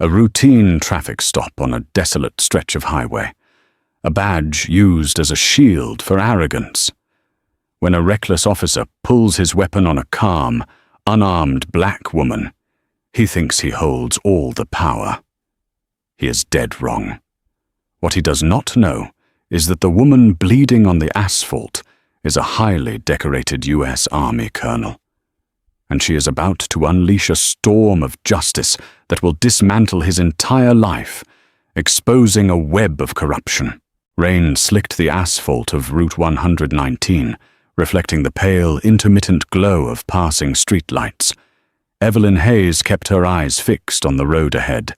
A routine traffic stop on a desolate stretch of highway. A badge used as a shield for arrogance. When a reckless officer pulls his weapon on a calm, unarmed black woman, he thinks he holds all the power. He is dead wrong. What he does not know is that the woman bleeding on the asphalt is a highly decorated U.S. Army colonel. And she is about to unleash a storm of justice that will dismantle his entire life, exposing a web of corruption. Rain slicked the asphalt of Route 119, reflecting the pale, intermittent glow of passing streetlights. Evelyn Hayes kept her eyes fixed on the road ahead,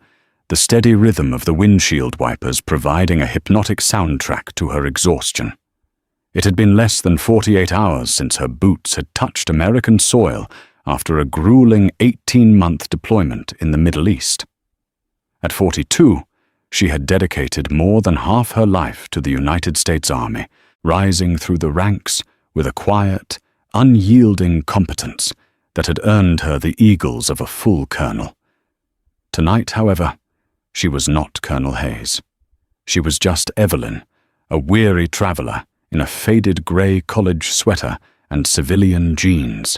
the steady rhythm of the windshield wipers providing a hypnotic soundtrack to her exhaustion. It had been less than 48 hours since her boots had touched American soil after a grueling 18-month deployment in the Middle East. At 42, she had dedicated more than half her life to the United States Army, rising through the ranks with a quiet, unyielding competence that had earned her the eagles of a full colonel. Tonight, however, she was not Colonel Hayes. She was just Evelyn, a weary traveler in a faded grey college sweater and civilian jeans,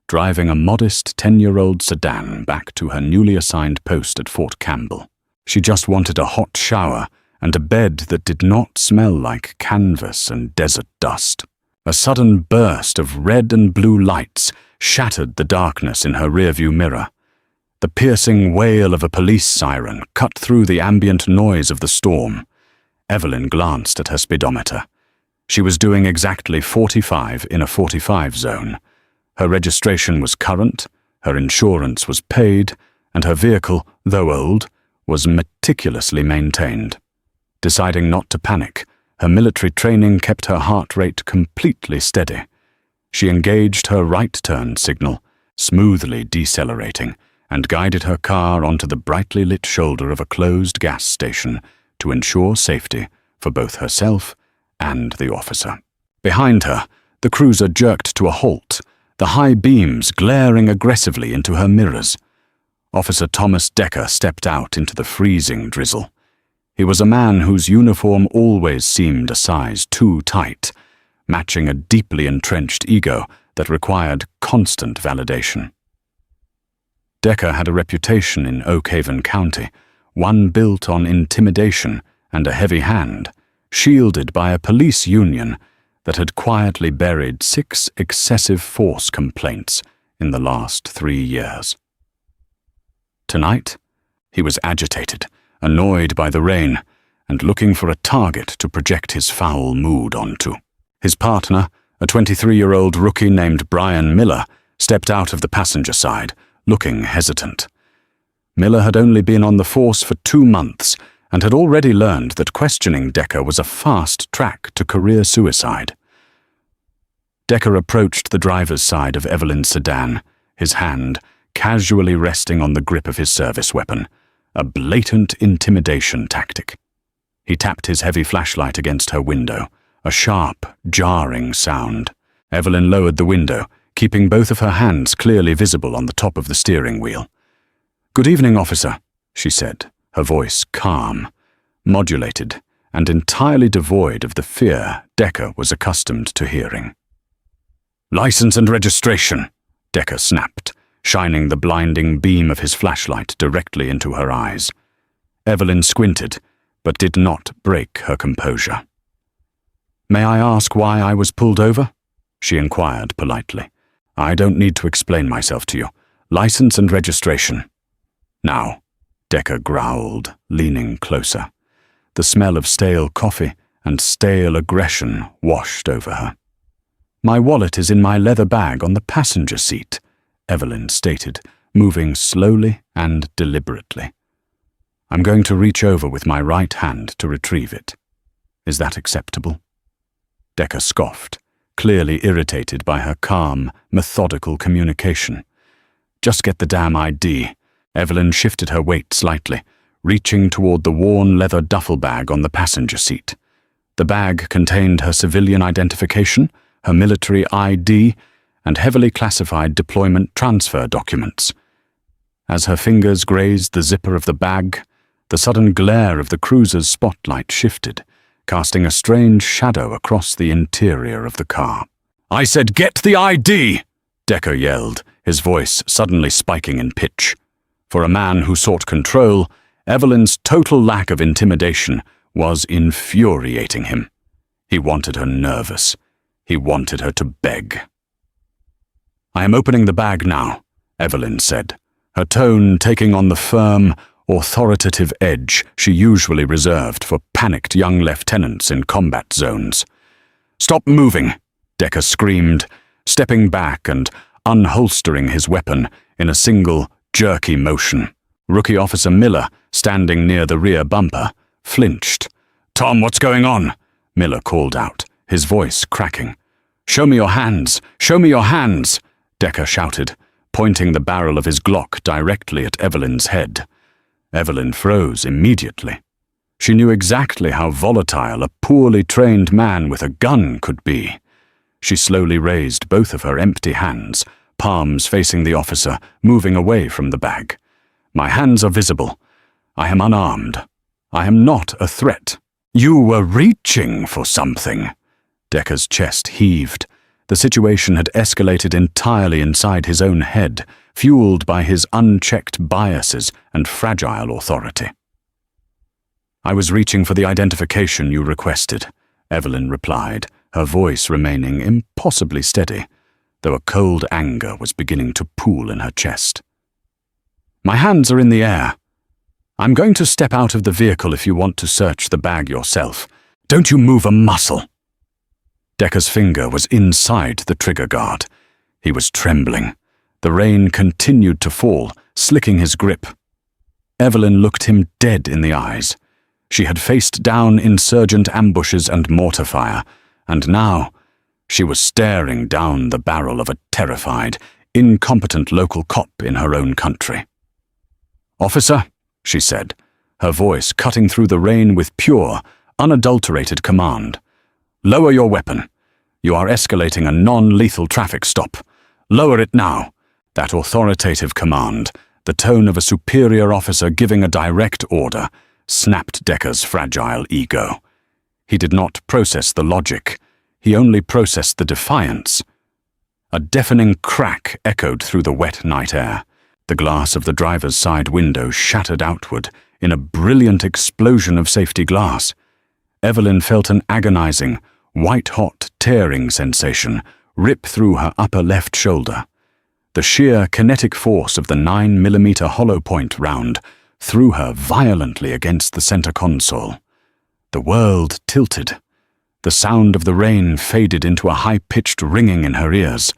driving a modest 10-year-old sedan back to her newly assigned post at Fort Campbell. She just wanted a hot shower and a bed that did not smell like canvas and desert dust. A sudden burst of red and blue lights shattered the darkness in her rearview mirror. The piercing wail of a police siren cut through the ambient noise of the storm. Evelyn glanced at her speedometer. She was doing exactly 45 in a 45 zone. Her registration was current, her insurance was paid, and her vehicle, though old, was meticulously maintained. Deciding not to panic, her military training kept her heart rate completely steady. She engaged her right turn signal, smoothly decelerating, and guided her car onto the brightly lit shoulder of a closed gas station to ensure safety for both herself and the officer. Behind her, the cruiser jerked to a halt, the high beams glaring aggressively into her mirrors. Officer Thomas Decker stepped out into the freezing drizzle. He was a man whose uniform always seemed a size too tight, matching a deeply entrenched ego that required constant validation. Decker had a reputation in Oak Haven County, one built on intimidation and a heavy hand, shielded by a police union that had quietly buried 6 excessive force complaints in the last 3 years. Tonight, he was agitated, annoyed by the rain, and looking for a target to project his foul mood onto. His partner, a 23-year-old rookie named Brian Miller, stepped out of the passenger side, looking hesitant. Miller had only been on the force for 2 months and had already learned that questioning Decker was a fast track to career suicide. Decker approached the driver's side of Evelyn's sedan, his hand casually resting on the grip of his service weapon, a blatant intimidation tactic. He tapped his heavy flashlight against her window, a sharp, jarring sound. Evelyn lowered the window, keeping both of her hands clearly visible on the top of the steering wheel. "Good evening, officer," she said, her voice calm, modulated, and entirely devoid of the fear Decker was accustomed to hearing. "License and registration," Decker snapped, shining the blinding beam of his flashlight directly into her eyes. Evelyn squinted, but did not break her composure. "May I ask why I was pulled over?" she inquired politely. "I don't need to explain myself to you. License and registration." "Now," Decker growled, leaning closer. The smell of stale coffee and stale aggression washed over her. "My wallet is in my leather bag on the passenger seat," Evelyn stated, moving slowly and deliberately. "I'm going to reach over with my right hand to retrieve it. Is that acceptable?" Decker scoffed, clearly irritated by her calm, methodical communication. "Just get the damn ID." Evelyn shifted her weight slightly, reaching toward the worn leather duffel bag on the passenger seat. The bag contained her civilian identification, her military ID, and heavily classified deployment transfer documents. As her fingers grazed the zipper of the bag, the sudden glare of the cruiser's spotlight shifted, casting a strange shadow across the interior of the car. "I said get the ID!" Decker yelled, his voice suddenly spiking in pitch. For a man who sought control, Evelyn's total lack of intimidation was infuriating him. He wanted her nervous. He wanted her to beg. "I am opening the bag now," Evelyn said, her tone taking on the firm, authoritative edge she usually reserved for panicked young lieutenants in combat zones. "Stop moving," Decker screamed, stepping back and unholstering his weapon in a single, jerky motion. Rookie Officer Miller, standing near the rear bumper, flinched. "Tom, what's going on?" Miller called out, his voice cracking. "Show me your hands! Show me your hands!" Decker shouted, pointing the barrel of his Glock directly at Evelyn's head. Evelyn froze immediately. She knew exactly how volatile a poorly trained man with a gun could be. She slowly raised both of her empty hands, palms facing the officer, moving away from the bag. "My hands are visible. I am unarmed. I am not a threat." "You were reaching for something." Decker's chest heaved. The situation had escalated entirely inside his own head, fueled by his unchecked biases and fragile authority. "I was reaching for the identification you requested," Evelyn replied, her voice remaining impossibly steady, though a cold anger was beginning to pool in her chest. "My hands are in the air. I'm going to step out of the vehicle if you want to search the bag yourself. Don't you move a muscle." Decker's finger was inside the trigger guard. He was trembling. The rain continued to fall, slicking his grip. Evelyn looked him dead in the eyes. She had faced down insurgent ambushes and mortar fire, and now she was staring down the barrel of a terrified, incompetent local cop in her own country. "Officer," she said, her voice cutting through the rain with pure, unadulterated command. "Lower your weapon. You are escalating a non-lethal traffic stop. Lower it now." That authoritative command, the tone of a superior officer giving a direct order, snapped Decker's fragile ego. He did not process the logic. He only processed the defiance. A deafening crack echoed through the wet night air. The glass of the driver's side window shattered outward in a brilliant explosion of safety glass. Evelyn felt an agonizing, white-hot tearing sensation rip through her upper left shoulder. The sheer kinetic force of the 9mm hollow point round threw her violently against the center console. The world tilted. The sound of the rain faded into a high-pitched ringing in her ears.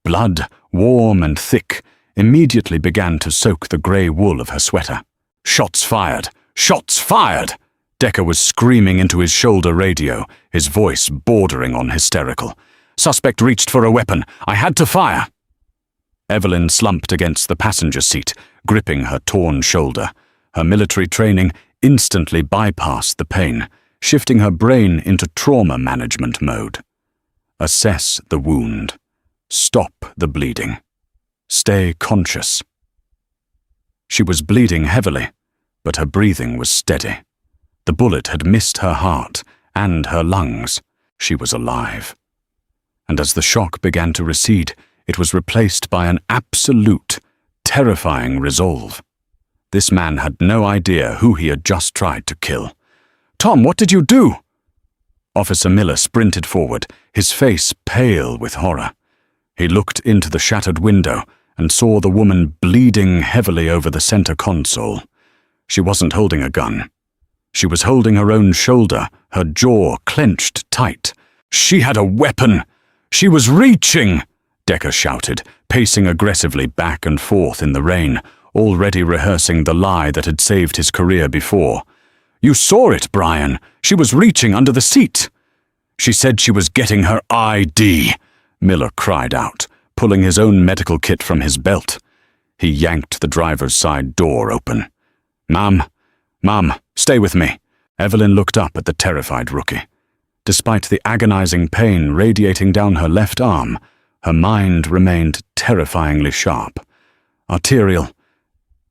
Blood, warm and thick, immediately began to soak the grey wool of her sweater. "Shots fired! Shots fired!" Decker was screaming into his shoulder radio, his voice bordering on hysterical. "Suspect reached for a weapon. I had to fire." Evelyn slumped against the passenger seat, gripping her torn shoulder. Her military training instantly bypassed the pain, shifting her brain into trauma management mode. Assess the wound. Stop the bleeding. Stay conscious. She was bleeding heavily, but her breathing was steady. The bullet had missed her heart and her lungs. She was alive. And as the shock began to recede, it was replaced by an absolute, terrifying resolve. This man had no idea who he had just tried to kill. "Tom, what did you do?" Officer Miller sprinted forward, his face pale with horror. He looked into the shattered window and saw the woman bleeding heavily over the center console. She wasn't holding a gun. She was holding her own shoulder, her jaw clenched tight. "She had a weapon! She was reaching!" Decker shouted, pacing aggressively back and forth in the rain, already rehearsing the lie that had saved his career before. "You saw it, Brian. She was reaching under the seat." "She said she was getting her ID," Miller cried out, pulling his own medical kit from his belt. He yanked the driver's side door open. Mom, stay with me." Evelyn looked up at the terrified rookie. Despite the agonizing pain radiating down her left arm, her mind remained terrifyingly sharp. Arterial,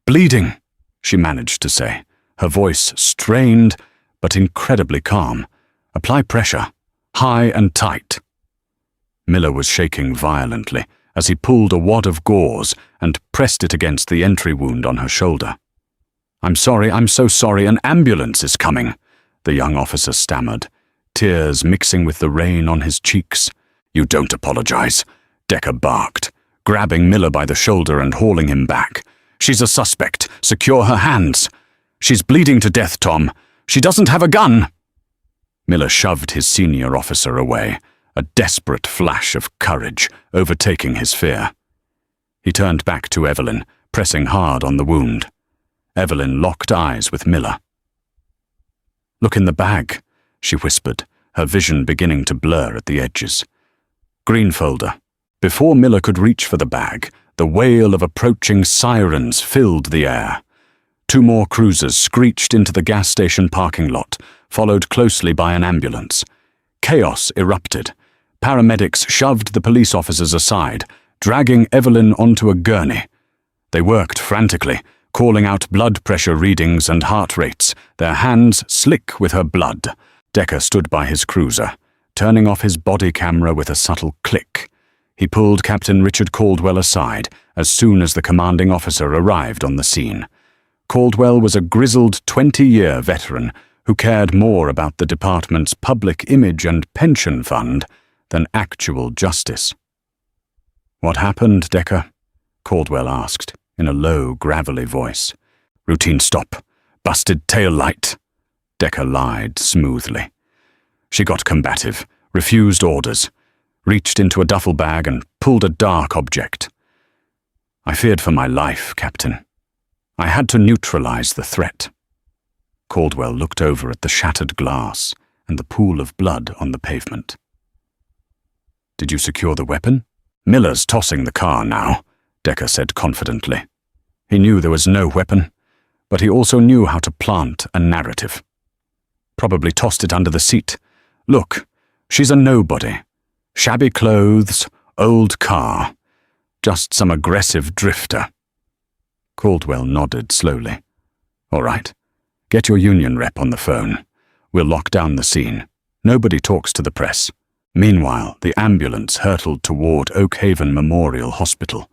Bleeding, she managed to say, her voice strained but incredibly calm. Apply pressure, high and tight. Miller was shaking violently as he pulled a wad of gauze and pressed it against the entry wound on her shoulder. I'm so sorry, an ambulance is coming, the young officer stammered, tears mixing with the rain on his cheeks. You don't apologize, Decker barked, grabbing Miller by the shoulder and hauling him back. She's a suspect. Secure her hands. She's bleeding to death, Tom. She doesn't have a gun. Miller shoved his senior officer away, a desperate flash of courage overtaking his fear. He turned back to Evelyn, pressing hard on the wound. Evelyn locked eyes with Miller. Look in the bag, she whispered, her vision beginning to blur at the edges. Green folder. Before Miller could reach for the bag, the wail of approaching sirens filled the air. 2 more cruisers screeched into the gas station parking lot, followed closely by an ambulance. Chaos erupted. Paramedics shoved the police officers aside, dragging Evelyn onto a gurney. They worked frantically, calling out blood pressure readings and heart rates, their hands slick with her blood. Decker stood by his cruiser, turning off his body camera with a subtle click. He pulled Captain Richard Caldwell aside as soon as the commanding officer arrived on the scene. Caldwell was a grizzled 20-year veteran who cared more about the department's public image and pension fund than actual justice. What happened, Decker? Caldwell asked, in a low, gravelly voice. Routine stop. Busted tail light. Decker lied smoothly. She got combative, refused orders, reached into a duffel bag and pulled a dark object. I feared for my life, Captain. I had to neutralize the threat. Caldwell looked over at the shattered glass and the pool of blood on the pavement. Did you secure the weapon? Miller's tossing the car now, Decker said confidently. He knew there was no weapon, but he also knew how to plant a narrative. Probably tossed it under the seat. Look, she's a nobody. Shabby clothes, old car. Just some aggressive drifter. Caldwell nodded slowly. All right, get your union rep on the phone. We'll lock down the scene. Nobody talks to the press. Meanwhile, the ambulance hurtled toward Oak Haven Memorial Hospital.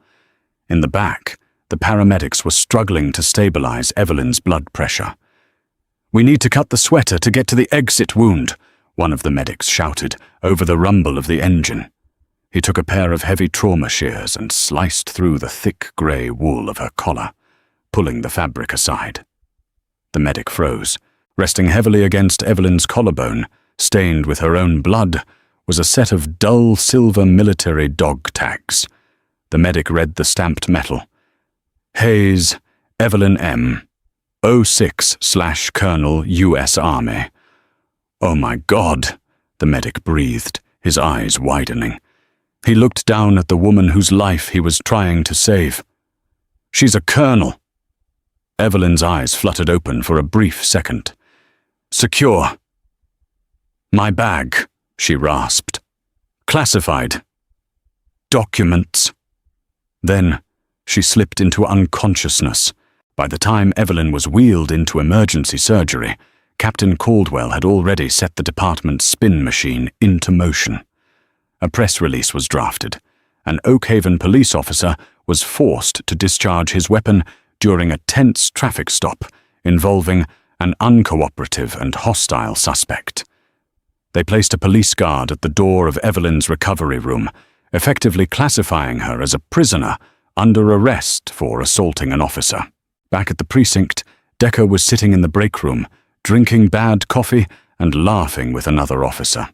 In the back, the paramedics were struggling to stabilize Evelyn's blood pressure. We need to cut the sweater to get to the exit wound, one of the medics shouted over the rumble of the engine. He took a pair of heavy trauma shears and sliced through the thick grey wool of her collar, pulling the fabric aside. The medic froze. Resting heavily against Evelyn's collarbone, stained with her own blood, was a set of dull silver military dog tags. The medic read the stamped metal. Hayes, Evelyn M. 06/Colonel U.S. Army. Oh my God, the medic breathed, his eyes widening. He looked down at the woman whose life he was trying to save. She's a colonel. Evelyn's eyes fluttered open for a brief second. Secure. My bag, she rasped. Classified. Documents. Then she slipped into unconsciousness. By the time Evelyn was wheeled into emergency surgery, Captain Caldwell had already set the department's spin machine into motion. A press release was drafted. An Oak Haven police officer was forced to discharge his weapon during a tense traffic stop involving an uncooperative and hostile suspect. They placed a police guard at the door of Evelyn's recovery room, effectively classifying her as a prisoner under arrest for assaulting an officer. Back at the precinct, Decker was sitting in the break room, drinking bad coffee and laughing with another officer.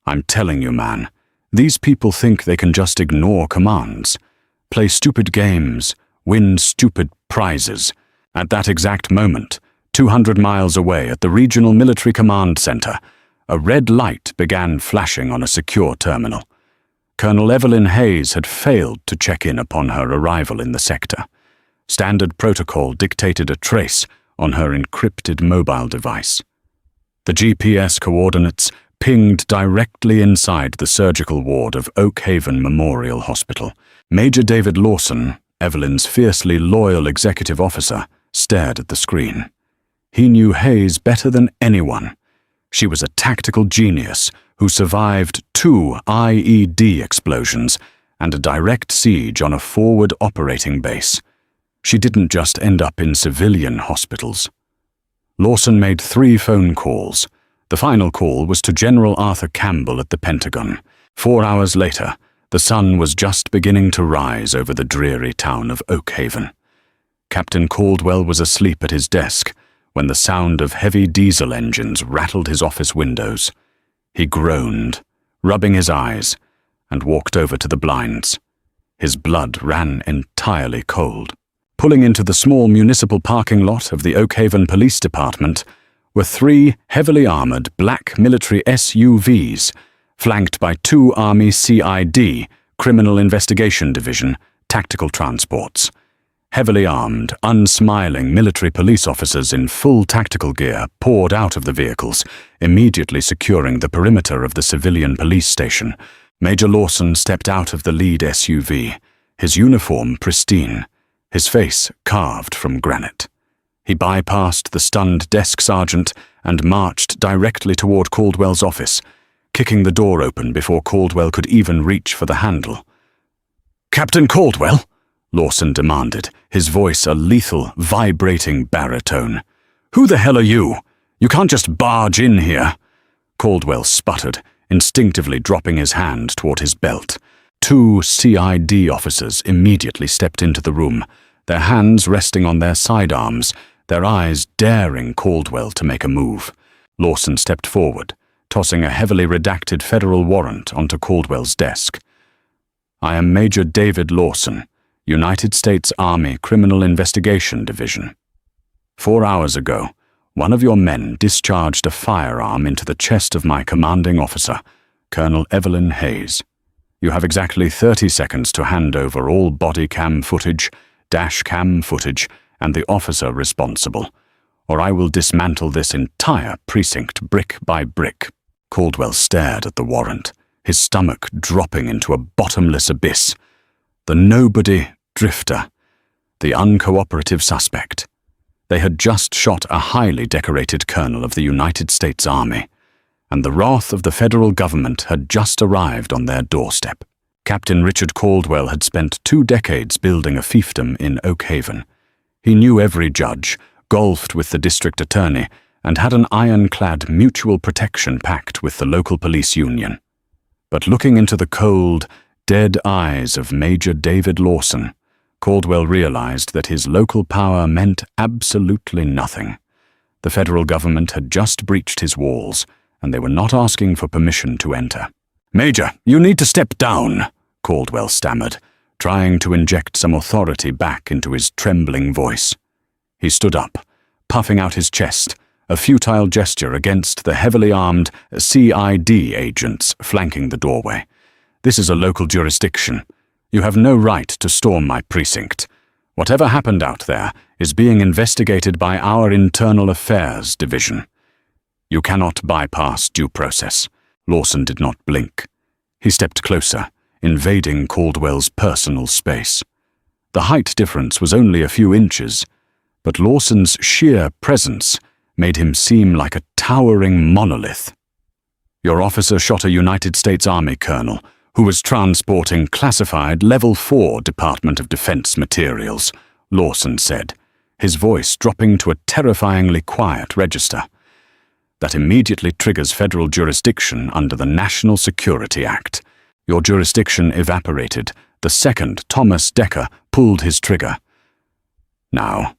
I'm telling you, man, these people think they can just ignore commands, play stupid games, win stupid prizes. At that exact moment, 200 miles away at the Regional Military Command Center, a red light began flashing on a secure terminal. Colonel Evelyn Hayes had failed to check in upon her arrival in the sector. Standard protocol dictated a trace on her encrypted mobile device. The GPS coordinates pinged directly inside the surgical ward of Oak Haven Memorial Hospital. Major David Lawson, Evelyn's fiercely loyal executive officer, stared at the screen. He knew Hayes better than anyone. She was a tactical genius who survived 2 IED explosions and a direct siege on a forward operating base. She didn't just end up in civilian hospitals. Lawson made 3 phone calls. The final call was to General Arthur Campbell at the Pentagon. 4 hours later, the sun was just beginning to rise over the dreary town of Oakhaven. Captain Caldwell was asleep at his desk when the sound of heavy diesel engines rattled his office windows. He groaned, rubbing his eyes, and walked over to the blinds. His blood ran entirely cold. Pulling into the small municipal parking lot of the Oakhaven Police Department were 3 heavily armored black military SUVs, flanked by 2 Army CID, Criminal Investigation Division, tactical transports. Heavily armed, unsmiling military police officers in full tactical gear poured out of the vehicles, immediately securing the perimeter of the civilian police station. Major Lawson stepped out of the lead SUV, his uniform pristine, his face carved from granite. He bypassed the stunned desk sergeant and marched directly toward Caldwell's office, kicking the door open before Caldwell could even reach for the handle. "Captain Caldwell?" Lawson demanded, his voice a lethal, vibrating baritone. "Who the hell are you? You can't just barge in here." Caldwell sputtered, instinctively dropping his hand toward his belt. 2 CID officers immediately stepped into the room, their hands resting on their sidearms, their eyes daring Caldwell to make a move. Lawson stepped forward, tossing a heavily redacted federal warrant onto Caldwell's desk. "I am Major David Lawson, United States Army Criminal Investigation Division. 4 hours ago, one of your men discharged a firearm into the chest of my commanding officer, Colonel Evelyn Hayes. You have exactly 30 seconds to hand over all body cam footage, dash cam footage, and the officer responsible, or I will dismantle this entire precinct brick by brick." Caldwell stared at the warrant, his stomach dropping into a bottomless abyss. The nobody drifter, the uncooperative suspect. They had just shot a highly decorated colonel of the United States Army, and the wrath of the federal government had just arrived on their doorstep. Captain Richard Caldwell had spent 2 decades building a fiefdom in Oakhaven. He knew every judge, golfed with the district attorney, and had an ironclad mutual protection pact with the local police union. But looking into the cold, dead eyes of Major David Lawson, Caldwell realized that his local power meant absolutely nothing. The federal government had just breached his walls, and they were not asking for permission to enter. "Major, you need to step down," Caldwell stammered, trying to inject some authority back into his trembling voice. He stood up, puffing out his chest, a futile gesture against the heavily armed CID agents flanking the doorway. "This is a local jurisdiction. You have no right to storm my precinct. Whatever happened out there is being investigated by our Internal Affairs Division. You cannot bypass due process." Lawson did not blink. He stepped closer, invading Caldwell's personal space. The height difference was only a few inches, but Lawson's sheer presence made him seem like a towering monolith. "Your officer shot a United States Army colonel who was transporting classified Level 4 Department of Defense materials," Lawson said, his voice dropping to a terrifyingly quiet register. "That immediately triggers federal jurisdiction under the National Security Act. Your jurisdiction evaporated the second Thomas Decker pulled his trigger. Now,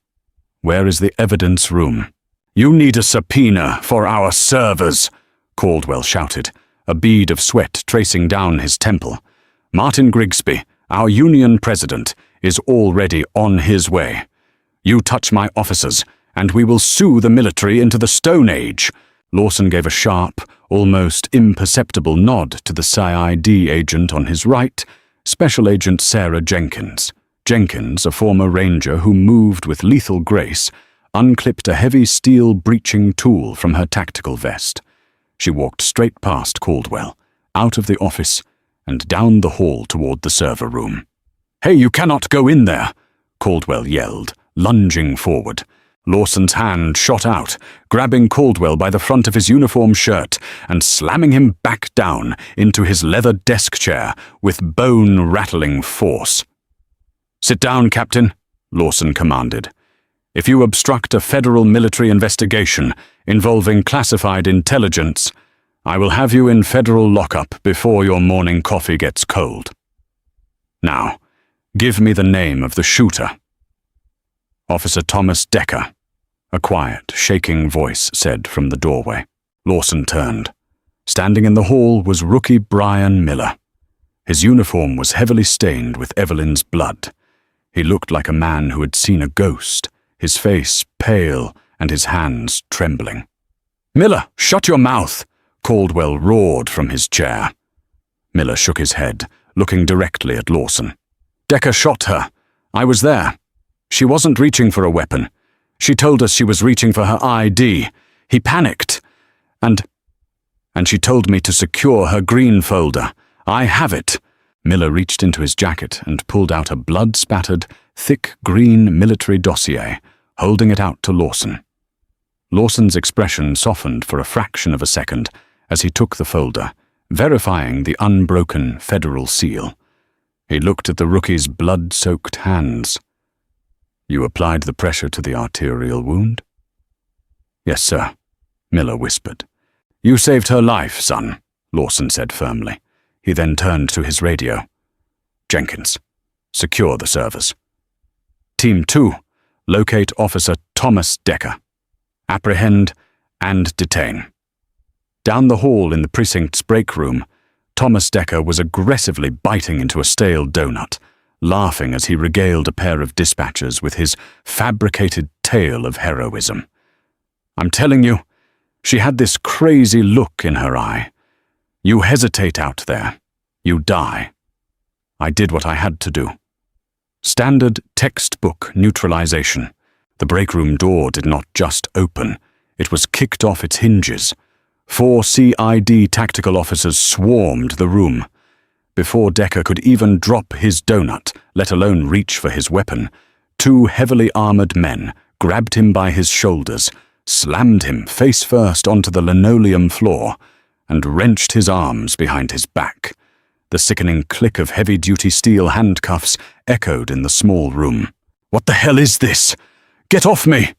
where is the evidence room?" "You need a subpoena for our servers," Caldwell shouted, a bead of sweat tracing down his temple. "Martin Grigsby, our union president, is already on his way. You touch my officers, and we will sue the military into the Stone Age." Lawson gave a sharp, almost imperceptible nod to the CID agent on his right, Special Agent Sarah Jenkins. Jenkins, a former ranger who moved with lethal grace, unclipped a heavy steel breaching tool from her tactical vest. She walked straight past Caldwell, out of the office, and down the hall toward the server room. "Hey, you cannot go in there," Caldwell yelled, lunging forward. Lawson's hand shot out, grabbing Caldwell by the front of his uniform shirt and slamming him back down into his leather desk chair with bone-rattling force. "Sit down, Captain," Lawson commanded. "If you obstruct a federal military investigation involving classified intelligence, I will have you in federal lockup before your morning coffee gets cold. Now, give me the name of the shooter." "Officer Thomas Decker," a quiet, shaking voice said from the doorway. Lawson turned. Standing in the hall was rookie Brian Miller. His uniform was heavily stained with Evelyn's blood. He looked like a man who had seen a ghost, his face pale and his hands trembling. "Miller, shut your mouth!" Caldwell roared from his chair. Miller shook his head, looking directly at Lawson. "Decker shot her. I was there. She wasn't reaching for a weapon. She told us she was reaching for her ID. He panicked. And she told me to secure her green folder. I have it." Miller reached into his jacket and pulled out a blood-spattered, thick green military dossier, holding it out to Lawson. Lawson's expression softened for a fraction of a second as he took the folder, verifying the unbroken federal seal. He looked at the rookie's blood-soaked hands. "You applied the pressure to the arterial wound?" "Yes, sir," Miller whispered. "You saved her life, son," Lawson said firmly. He then turned to his radio. "Jenkins, secure the servers. Team 2, locate Officer Thomas Decker. Apprehend and detain." Down the hall in the precinct's break room, Thomas Decker was aggressively biting into a stale donut, laughing as he regaled a pair of dispatchers with his fabricated tale of heroism. "I'm telling you, she had this crazy look in her eye. You hesitate out there, you die. I did what I had to do." Standard textbook neutralization. The break room door did not just open, it was kicked off its hinges. 4 CID tactical officers swarmed the room. Before Decker could even drop his donut, let alone reach for his weapon, 2 heavily armored men grabbed him by his shoulders, slammed him face first onto the linoleum floor, and wrenched his arms behind his back. The sickening click of heavy-duty steel handcuffs echoed in the small room. "What the hell is this? Get off me!"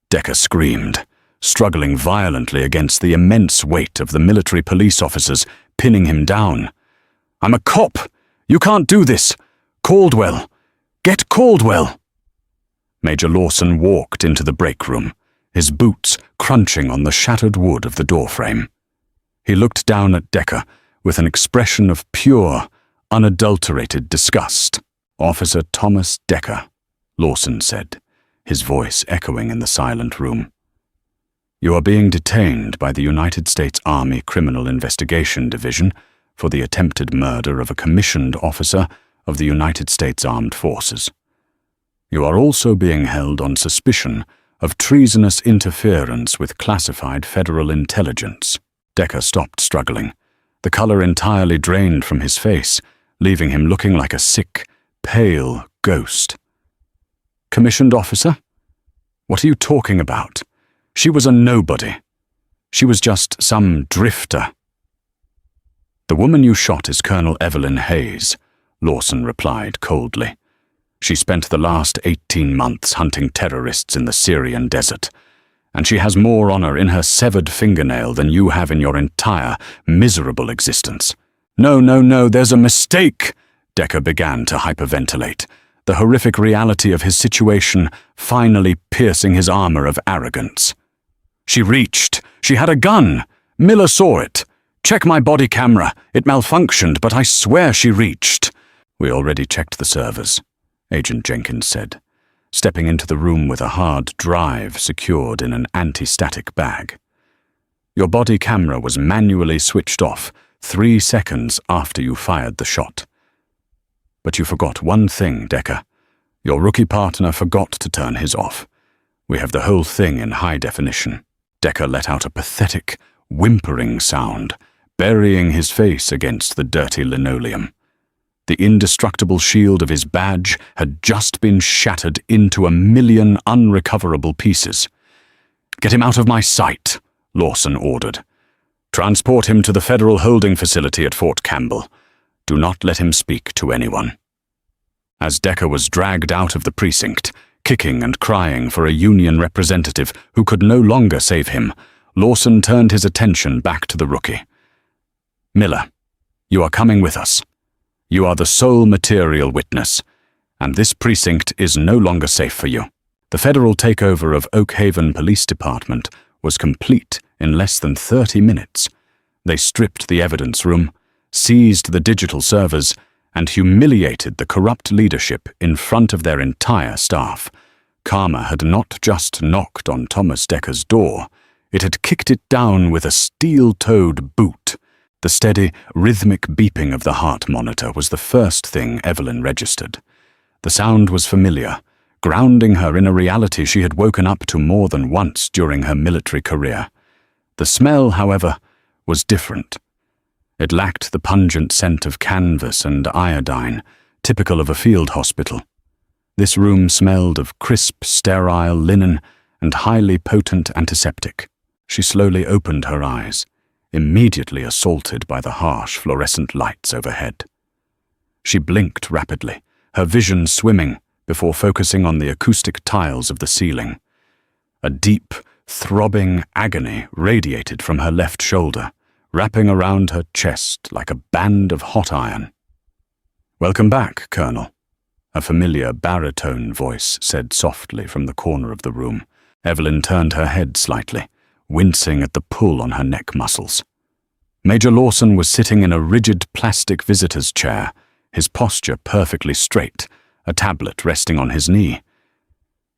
Decker screamed, struggling violently against the immense weight of the military police officers pinning him down. "I'm a cop! You can't do this! Caldwell! Get Caldwell!" Major Lawson walked into the break room, his boots crunching on the shattered wood of the doorframe. He looked down at Decker with an expression of pure, unadulterated disgust. "Officer Thomas Decker," Lawson said, his voice echoing in the silent room. "You are being detained by the United States Army Criminal Investigation Division for the attempted murder of a commissioned officer of the United States Armed Forces. You are also being held on suspicion of treasonous interference with classified federal intelligence." Decker stopped struggling, the color entirely drained from his face, leaving him looking like a sick, pale ghost. "Commissioned officer? What are you talking about? She was a nobody. She was just some drifter." "The woman you shot is Colonel Evelyn Hayes," Lawson replied coldly. "She spent the last 18 months hunting terrorists in the Syrian desert, and she has more honor in her severed fingernail than you have in your entire miserable existence." No, there's a mistake," Decker began to hyperventilate, the horrific reality of his situation finally piercing his armor of arrogance. "She reached. She had a gun. Miller saw it. Check my body camera. It malfunctioned, but I swear she reached." "We already checked the servers," Agent Jenkins said, stepping into the room with a hard drive secured in an anti-static bag. "Your body camera was manually switched off 3 seconds after you fired the shot. But you forgot one thing, Decker. Your rookie partner forgot to turn his off. We have the whole thing in high definition." Decker let out a pathetic, whimpering sound, burying his face against the dirty linoleum. The indestructible shield of his badge had just been shattered into 1,000,000 unrecoverable pieces. "Get him out of my sight," Lawson ordered. "Transport him to the federal holding facility at Fort Campbell. Do not let him speak to anyone." As Decker was dragged out of the precinct, kicking and crying for a union representative who could no longer save him, Lawson turned his attention back to the rookie. "Miller, you are coming with us. You are the sole material witness, and this precinct is no longer safe for you." The federal takeover of Oak Haven Police Department was complete in less than 30 minutes. They stripped the evidence room, seized the digital servers, and humiliated the corrupt leadership in front of their entire staff. Karma had not just knocked on Thomas Decker's door, it had kicked it down with a steel-toed boot. The steady, rhythmic beeping of the heart monitor was the first thing Evelyn registered. The sound was familiar, grounding her in a reality she had woken up to more than once during her military career. The smell, however, was different. It lacked the pungent scent of canvas and iodine, typical of a field hospital. This room smelled of crisp, sterile linen and highly potent antiseptic. She slowly opened her eyes, immediately assaulted by the harsh fluorescent lights overhead. She blinked rapidly, her vision swimming before focusing on the acoustic tiles of the ceiling. A deep, throbbing agony radiated from her left shoulder, wrapping around her chest like a band of hot iron. "Welcome back, Colonel," a familiar baritone voice said softly from the corner of the room. Evelyn turned her head slightly, wincing at the pull on her neck muscles. Major Lawson was sitting in a rigid plastic visitor's chair, his posture perfectly straight, a tablet resting on his knee.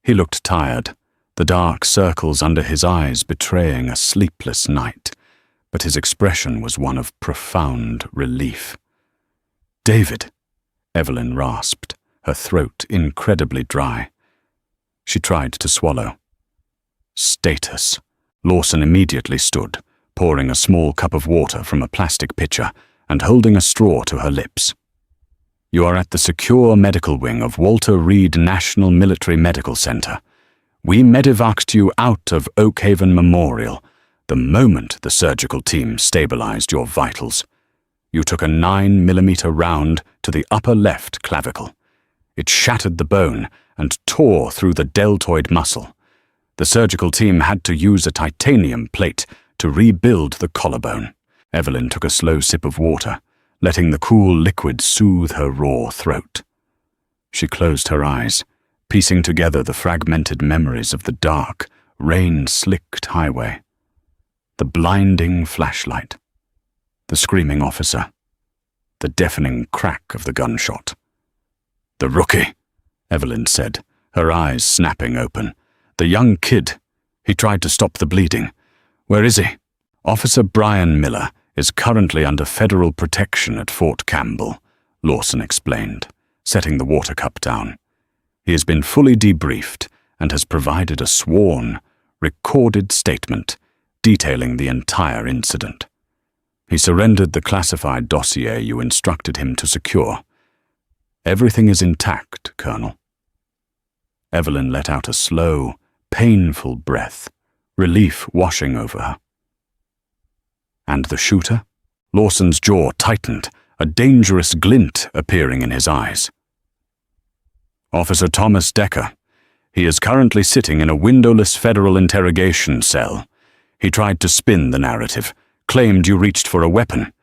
He looked tired, the dark circles under his eyes betraying a sleepless night, but his expression was one of profound relief. "David," Evelyn rasped, her throat incredibly dry. She tried to swallow. "Status." Lawson immediately stood, pouring a small cup of water from a plastic pitcher and holding a straw to her lips. "You are at the secure medical wing of Walter Reed National Military Medical Center. We medevaced you out of Oak Haven Memorial the moment the surgical team stabilized your vitals. You took a 9mm round to the upper left clavicle. It shattered the bone and tore through the deltoid muscle. The surgical team had to use a titanium plate to rebuild the collarbone." Evelyn took a slow sip of water, letting the cool liquid soothe her raw throat. She closed her eyes, piecing together the fragmented memories of the dark, rain-slicked highway. The blinding flashlight, the screaming officer, the deafening crack of the gunshot. "The rookie," Evelyn said, her eyes snapping open. "The young kid. He tried to stop the bleeding. Where is he?" "Officer Brian Miller is currently under federal protection at Fort Campbell," Lawson explained, setting the water cup down. "He has been fully debriefed and has provided a sworn, recorded statement detailing the entire incident. He surrendered the classified dossier you instructed him to secure. Everything is intact, Colonel." Evelyn let out a slow, painful breath, relief washing over her. "And the shooter?" Lawson's jaw tightened, a dangerous glint appearing in his eyes. "Officer Thomas Decker. He is currently sitting in a windowless federal interrogation cell. He tried to spin the narrative, claimed you reached for a weapon.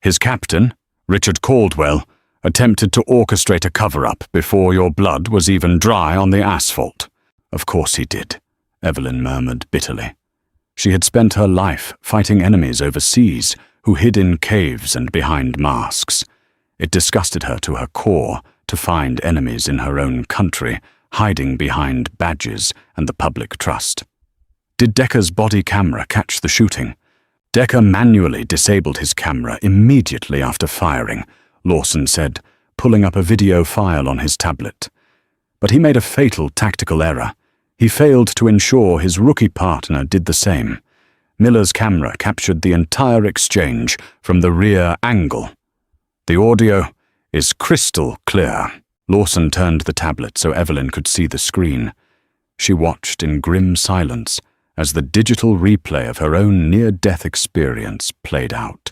His captain, Richard Caldwell, attempted to orchestrate a cover-up before your blood was even dry on the asphalt." "Of course he did," Evelyn murmured bitterly. She had spent her life fighting enemies overseas who hid in caves and behind masks. It disgusted her to her core to find enemies in her own country hiding behind badges and the public trust. Did Decker's body camera catch the shooting? "Decker manually disabled his camera immediately after firing," Lawson said, pulling up a video file on his tablet. "But he made a fatal tactical error. He failed to ensure his rookie partner did the same. Miller's camera captured the entire exchange from the rear angle. The audio, is crystal clear. Lawson turned the tablet so Evelyn could see the screen. She watched in grim silence as the digital replay of her own near-death experience played out.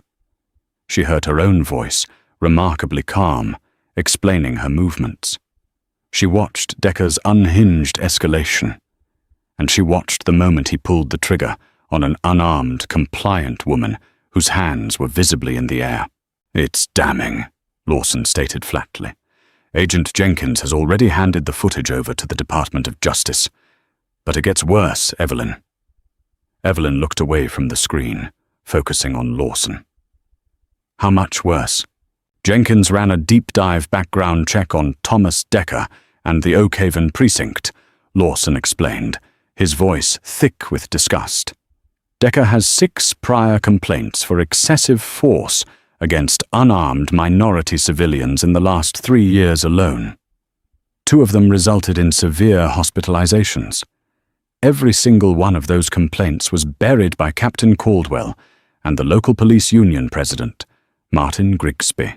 She heard her own voice, remarkably calm, explaining her movements. She watched Decker's unhinged escalation, and she watched the moment he pulled the trigger on an unarmed, compliant woman whose hands were visibly in the air. "It's damning," Lawson stated flatly. "Agent Jenkins has already handed the footage over to the Department of Justice. But it gets worse, Evelyn." Evelyn looked away from the screen, focusing on Lawson. "How much worse?" "Jenkins ran a deep-dive background check on Thomas Decker and the Oakhaven precinct," Lawson explained, his voice thick with disgust. "Decker has 6 prior complaints for excessive force against unarmed minority civilians in the last 3 years alone. 2 of them resulted in severe hospitalizations. Every single one of those complaints was buried by Captain Caldwell and the local police union president, Martin Grigsby.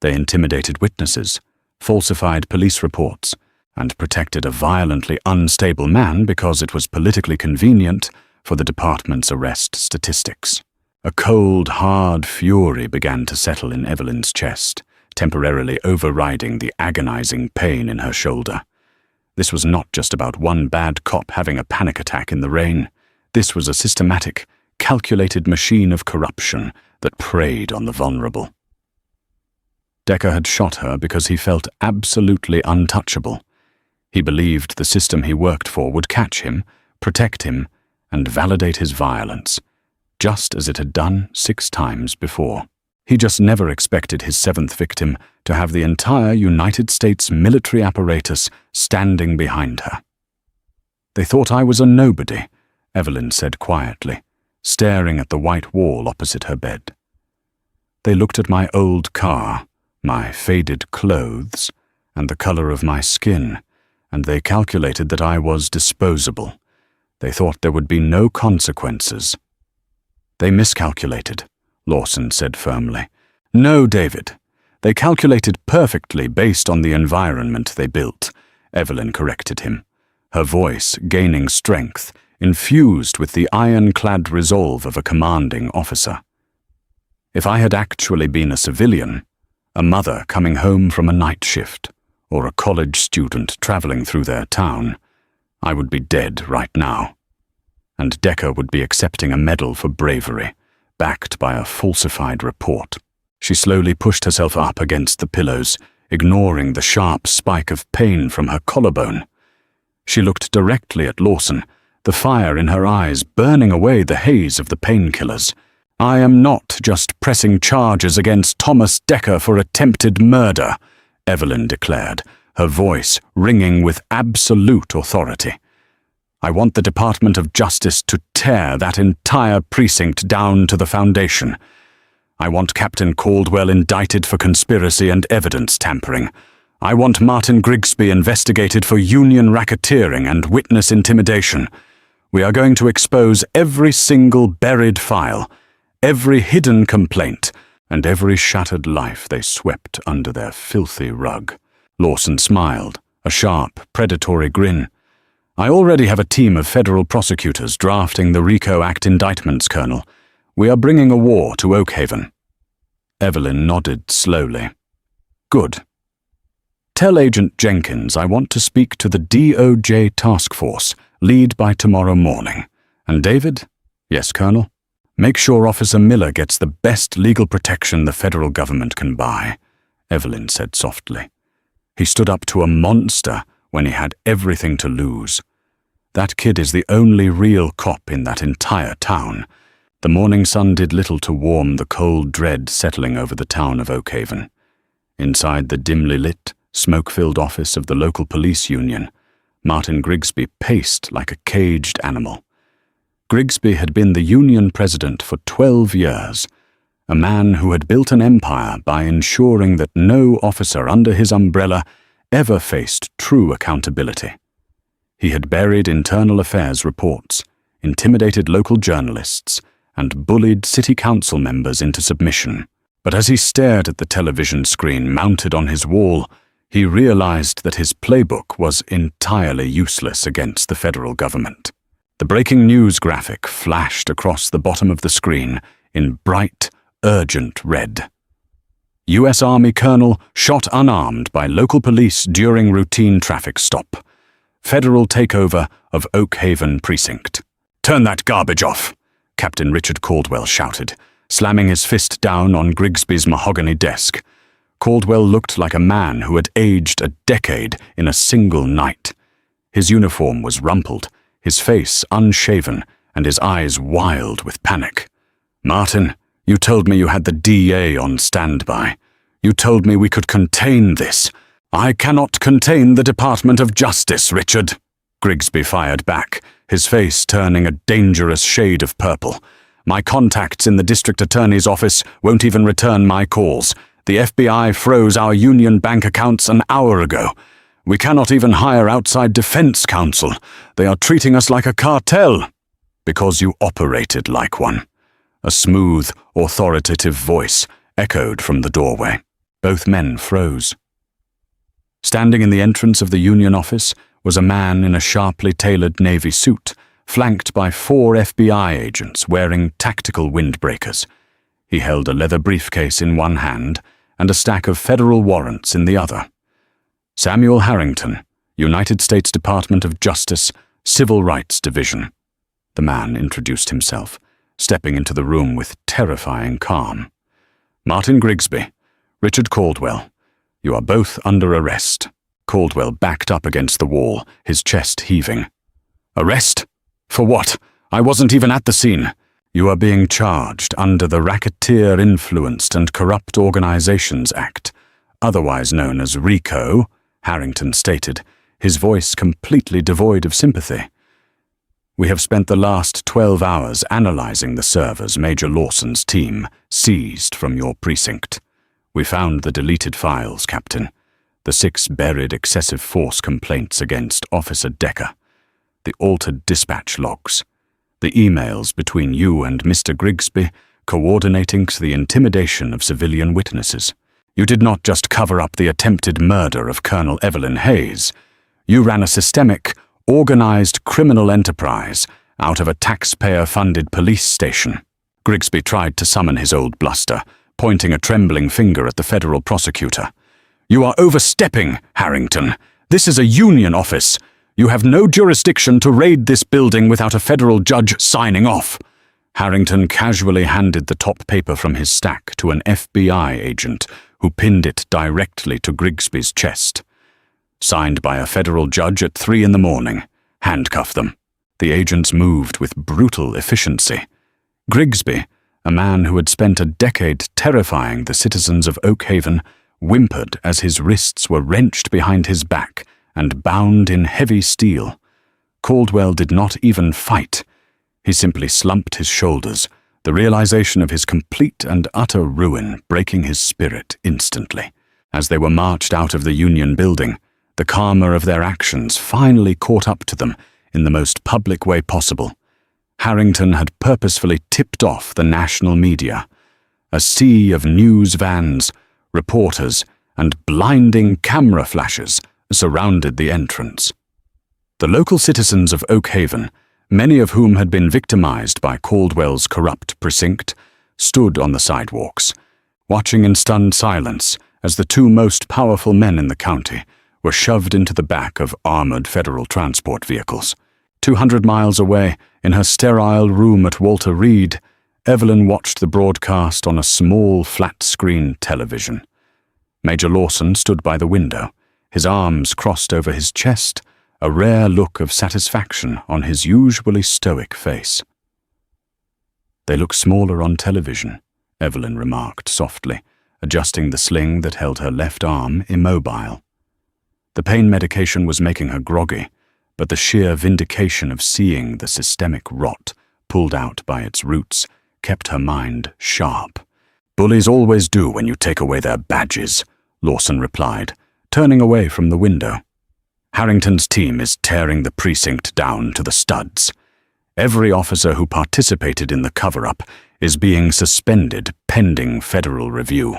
They intimidated witnesses, falsified police reports, and protected a violently unstable man because it was politically convenient for the department's arrest statistics." A cold, hard fury began to settle in Evelyn's chest, temporarily overriding the agonizing pain in her shoulder. This was not just about one bad cop having a panic attack in the rain. This was a systematic, calculated machine of corruption that preyed on the vulnerable. Decker had shot her because he felt absolutely untouchable. He believed the system he worked for would catch him, protect him, and validate his violence, just as it had done 6 times before. He just never expected his 7th victim to have the entire United States military apparatus standing behind her. "They thought I was a nobody," Evelyn said quietly, staring at the white wall opposite her bed. "They looked at my old car, my faded clothes, and the color of my skin, and they calculated that I was disposable. They thought there would be no consequences." "They miscalculated," Lawson said firmly. "No, David. They calculated perfectly based on the environment they built," Evelyn corrected him, her voice gaining strength, infused with the ironclad resolve of a commanding officer. "If I had actually been a civilian, a mother coming home from a night shift, or a college student traveling through their town, I would be dead right now. And Decker would be accepting a medal for bravery, backed by a falsified report." She slowly pushed herself up against the pillows, ignoring the sharp spike of pain from her collarbone. She looked directly at Lawson, the fire in her eyes burning away the haze of the painkillers. "I am not just pressing charges against Thomas Decker for attempted murder," Evelyn declared, her voice ringing with absolute authority. "I want the Department of Justice to tear that entire precinct down to the foundation. I want Captain Caldwell indicted for conspiracy and evidence tampering. I want Martin Grigsby investigated for union racketeering and witness intimidation. We are going to expose every single buried file, every hidden complaint, and every shattered life they swept under their filthy rug." Lawson smiled, a sharp, predatory grin. "I already have a team of federal prosecutors drafting the RICO Act indictments, Colonel. We are bringing a war to Oakhaven." Evelyn nodded slowly. "Good. Tell Agent Jenkins I want to speak to the DOJ task force, lead by tomorrow morning. And David?" "Yes, Colonel?" "Make sure Officer Miller gets the best legal protection the federal government can buy," Evelyn said softly. "He stood up to a monster when he had everything to lose. That kid is the only real cop in that entire town." The morning sun did little to warm the cold dread settling over the town of Oakhaven. Inside the dimly lit, smoke-filled office of the local police union, Martin Grigsby paced like a caged animal. Grigsby had been the union president for 12 years, a man who had built an empire by ensuring that no officer under his umbrella ever faced true accountability. He had buried internal affairs reports, intimidated local journalists, and bullied city council members into submission. But as he stared at the television screen mounted on his wall, he realized that his playbook was entirely useless against the federal government. The breaking news graphic flashed across the bottom of the screen in bright, urgent red. U.S. Army colonel shot unarmed by local police during routine traffic stop. Federal takeover of Oak Haven precinct. "Turn that garbage off," Captain Richard Caldwell shouted, slamming his fist down on Grigsby's mahogany desk. Caldwell looked like a man who had aged a decade in a single night. His uniform was rumpled, his face unshaven, and his eyes wild with panic. "Martin, you told me you had the DA on standby. You told me we could contain this. I cannot contain the Department of Justice, Richard." Grigsby fired back, his face turning a dangerous shade of purple. "My contacts in the district attorney's office won't even return my calls. The FBI froze our union bank accounts an hour ago. We cannot even hire outside defense counsel. They are treating us like a cartel." "Because you operated like one." A smooth, authoritative voice echoed from the doorway. Both men froze. Standing in the entrance of the union office was a man in a sharply tailored navy suit, flanked by 4 FBI agents wearing tactical windbreakers. He held a leather briefcase in one hand and a stack of federal warrants in the other. "Samuel Harrington, United States Department of Justice, Civil Rights Division." The man introduced himself, stepping into the room with terrifying calm. "Martin Grigsby, Richard Caldwell, you are both under arrest." Caldwell backed up against the wall, his chest heaving. "Arrest? For what? I wasn't even at the scene." "You are being charged under the Racketeer-Influenced and Corrupt Organizations Act, otherwise known as RICO," Harrington stated, his voice completely devoid of sympathy. "We have spent the last 12 hours analyzing the servers Major Lawson's team seized from your precinct. We found the deleted files, Captain. The 6 buried excessive force complaints against Officer Decker, the altered dispatch logs, the emails between you and Mr. Grigsby coordinating to the intimidation of civilian witnesses. You did not just cover up the attempted murder of Colonel Evelyn Hayes. You ran a systemic, organized criminal enterprise out of a taxpayer-funded police station." Grigsby tried to summon his old bluster, pointing a trembling finger at the federal prosecutor. "You are overstepping, Harrington. This is a union office. You have no jurisdiction to raid this building without a federal judge signing off." Harrington casually handed the top paper from his stack to an FBI agent who pinned it directly to Grigsby's chest. "Signed by a federal judge at 3 a.m. Handcuff them." The agents moved with brutal efficiency. Grigsby, a man who had spent a decade terrifying the citizens of Oak Haven, whimpered as his wrists were wrenched behind his back and bound in heavy steel. Caldwell did not even fight. He simply slumped his shoulders, the realization of his complete and utter ruin breaking his spirit instantly. As they were marched out of the Union building, the karma of their actions finally caught up to them in the most public way possible. Harrington had purposefully tipped off the national media. A sea of news vans, reporters, and blinding camera flashes surrounded the entrance. The local citizens of Oak Haven, many of whom had been victimized by Caldwell's corrupt precinct, stood on the sidewalks, watching in stunned silence as the 2 most powerful men in the county were shoved into the back of armored federal transport vehicles. 200 miles away, in her sterile room at Walter Reed, Evelyn watched the broadcast on a small flat-screen television. Major Lawson stood by the window, his arms crossed over his chest, a rare look of satisfaction on his usually stoic face. "They look smaller on television," Evelyn remarked softly, adjusting the sling that held her left arm immobile. The pain medication was making her groggy, but the sheer vindication of seeing the systemic rot pulled out by its roots kept her mind sharp. "Bullies always do when you take away their badges," Lawson replied, turning away from the window. "Harrington's team is tearing the precinct down to the studs." Every officer who participated in the cover-up is being suspended pending federal review.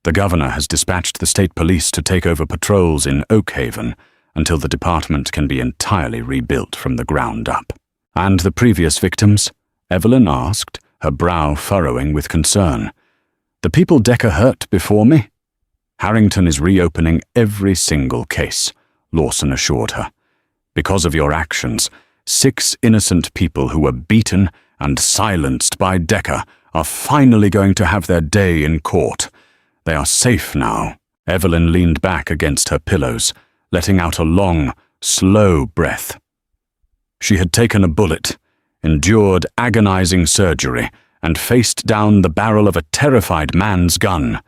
The governor has dispatched the state police to take over patrols in Oak Haven until the department can be entirely rebuilt from the ground up. And the previous victims? Evelyn asked, her brow furrowing with concern. The people Decker hurt before me? Harrington is reopening every single case, Lawson assured her. Because of your actions, 6 innocent people who were beaten and silenced by Decker are finally going to have their day in court. They are safe now. Evelyn leaned back against her pillows, letting out a long, slow breath. She had taken a bullet, endured agonizing surgery, and faced down the barrel of a terrified man's gun.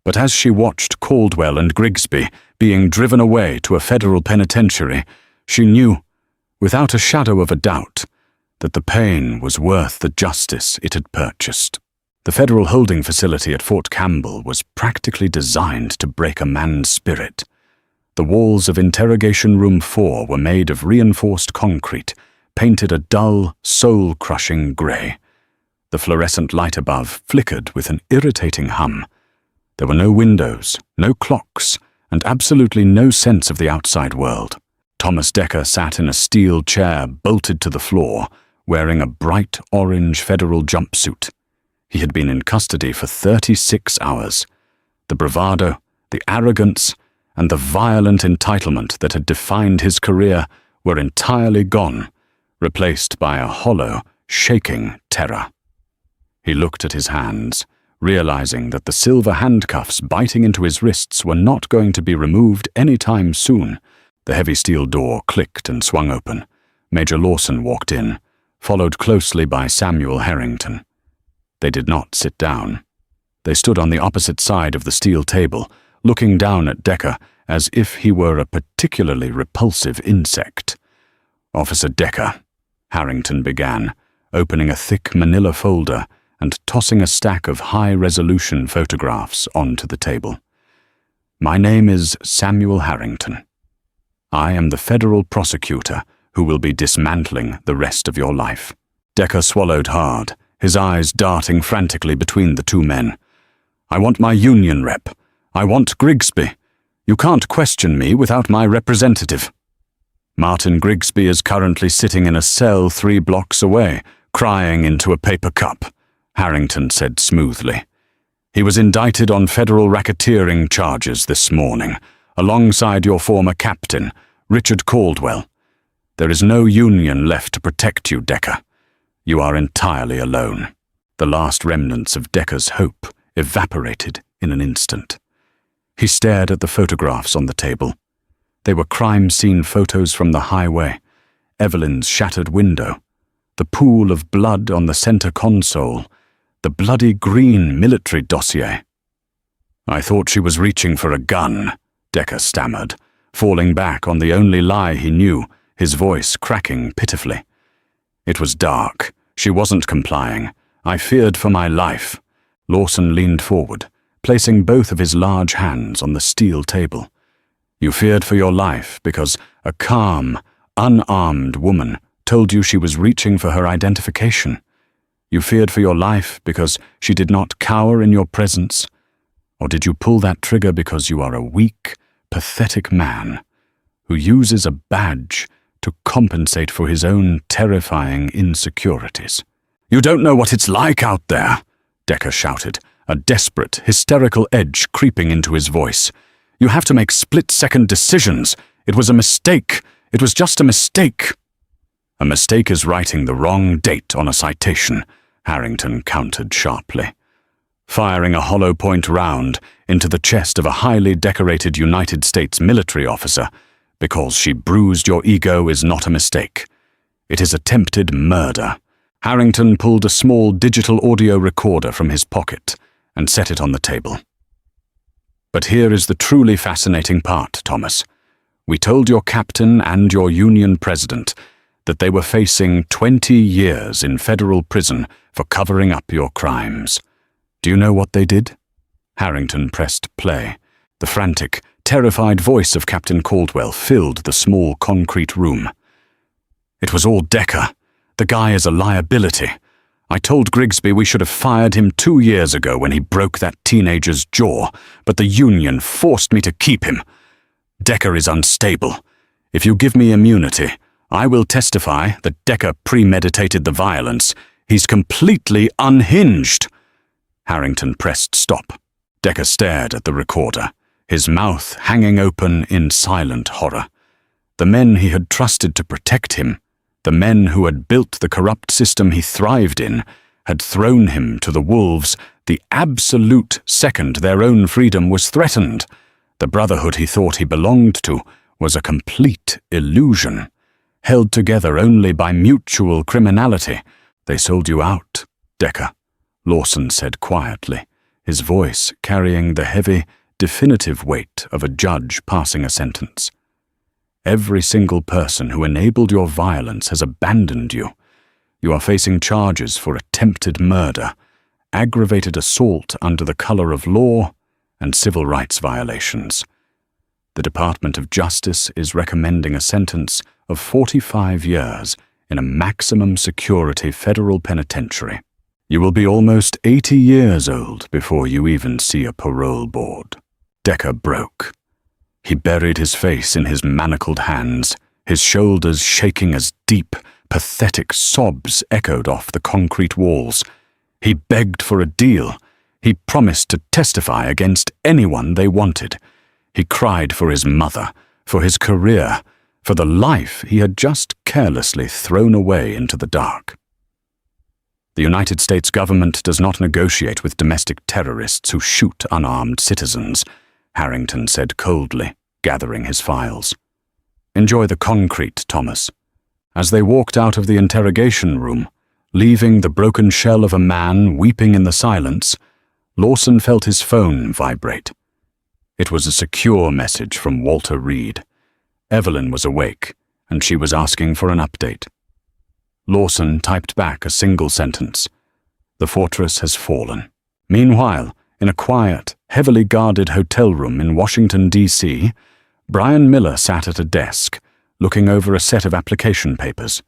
But as she watched Caldwell and Grigsby being driven away to a federal penitentiary, she knew, without a shadow of a doubt, that the pain was worth the justice it had purchased. The federal holding facility at Fort Campbell was practically designed to break a man's spirit. The walls of Interrogation Room 4 were made of reinforced concrete, painted a dull, soul-crushing grey. The fluorescent light above flickered with an irritating hum. There were no windows, no clocks, and absolutely no sense of the outside world. Thomas Decker sat in a steel chair bolted to the floor, wearing a bright orange federal jumpsuit. He had been in custody for 36 hours. The bravado, the arrogance, and the violent entitlement that had defined his career were entirely gone, replaced by a hollow, shaking terror. He looked at his hands, realizing that the silver handcuffs biting into his wrists were not going to be removed any time soon. The heavy steel door clicked and swung open. Major Lawson walked in, followed closely by Samuel Harrington. They did not sit down. They stood on the opposite side of the steel table, looking down at Decker as if he were a particularly repulsive insect. "Officer Decker," Harrington began, opening a thick manila folder and tossing a stack of high-resolution photographs onto the table. "My name is Samuel Harrington. I am the federal prosecutor who will be dismantling the rest of your life." Decker swallowed hard, his eyes darting frantically between the two men. "I want my union rep. I want Grigsby. You can't question me without my representative." "Martin Grigsby is currently sitting in a cell 3 blocks away, crying into a paper cup," Harrington said smoothly. "He was indicted on federal racketeering charges this morning, alongside your former captain, Richard Caldwell. There is no union left to protect you, Decker. You are entirely alone." The last remnants of Decker's hope evaporated in an instant. He stared at the photographs on the table. They were crime scene photos from the highway, Evelyn's shattered window, the pool of blood on the center console, the bloody green military dossier. "I thought she was reaching for a gun," Decker stammered, falling back on the only lie he knew, his voice cracking pitifully. "It was dark. She wasn't complying. I feared for my life." Lawson leaned forward, placing both of his large hands on the steel table. "You feared for your life because a calm, unarmed woman told you she was reaching for her identification. You feared for your life because she did not cower in your presence. Or did you pull that trigger because you are a weak, pathetic man who uses a badge to compensate for his own terrifying insecurities?" "You don't know what it's like out there," Decker shouted, a desperate, hysterical edge creeping into his voice. "You have to make split-second decisions. It was a mistake. It was just a mistake." "A mistake is writing the wrong date on a citation," Harrington countered sharply. Firing a hollow-point round into the chest of a highly decorated United States military officer because she bruised your ego is not a mistake. It is attempted murder. Harrington pulled a small digital audio recorder from his pocket and set it on the table. "But here is the truly fascinating part, Thomas. We told your captain and your union president that they were facing 20 years in federal prison for covering up your crimes. Do you know what they did?" Harrington pressed play. The frantic, terrified voice of Captain Caldwell filled the small concrete room. "It was all Decker. The guy is a liability. I told Grigsby we should have fired him 2 years ago when he broke that teenager's jaw, but the union forced me to keep him. Decker is unstable. If you give me immunity, I will testify that Decker premeditated the violence. He's completely unhinged." Harrington pressed stop. Decker stared at the recorder, his mouth hanging open in silent horror. The men he had trusted to protect him, the men who had built the corrupt system he thrived in, had thrown him to the wolves the absolute second their own freedom was threatened. The brotherhood he thought he belonged to was a complete illusion, held together only by mutual criminality. "They sold you out, Decker," Lawson said quietly, his voice carrying the heavy, definitive weight of a judge passing a sentence. "Every single person who enabled your violence has abandoned you. You are facing charges for attempted murder, aggravated assault under the color of law, and civil rights violations. The Department of Justice is recommending a sentence of 45 years in a maximum security federal penitentiary. You will be almost 80 years old before you even see a parole board." Decker broke. He buried his face in his manacled hands, his shoulders shaking as deep, pathetic sobs echoed off the concrete walls. He begged for a deal. He promised to testify against anyone they wanted. He cried for his mother, for his career, for the life he had just carelessly thrown away into the dark. "The United States government does not negotiate with domestic terrorists who shoot unarmed citizens," Harrington said coldly, gathering his files. "Enjoy the concrete, Thomas." As they walked out of the interrogation room, leaving the broken shell of a man weeping in the silence, Lawson felt his phone vibrate. It was a secure message from Walter Reed. Evelyn was awake, and she was asking for an update. Lawson typed back a single sentence. "The fortress has fallen." Meanwhile, in a quiet, heavily guarded hotel room in Washington, D.C., Brian Miller sat at a desk, looking over a set of application papers.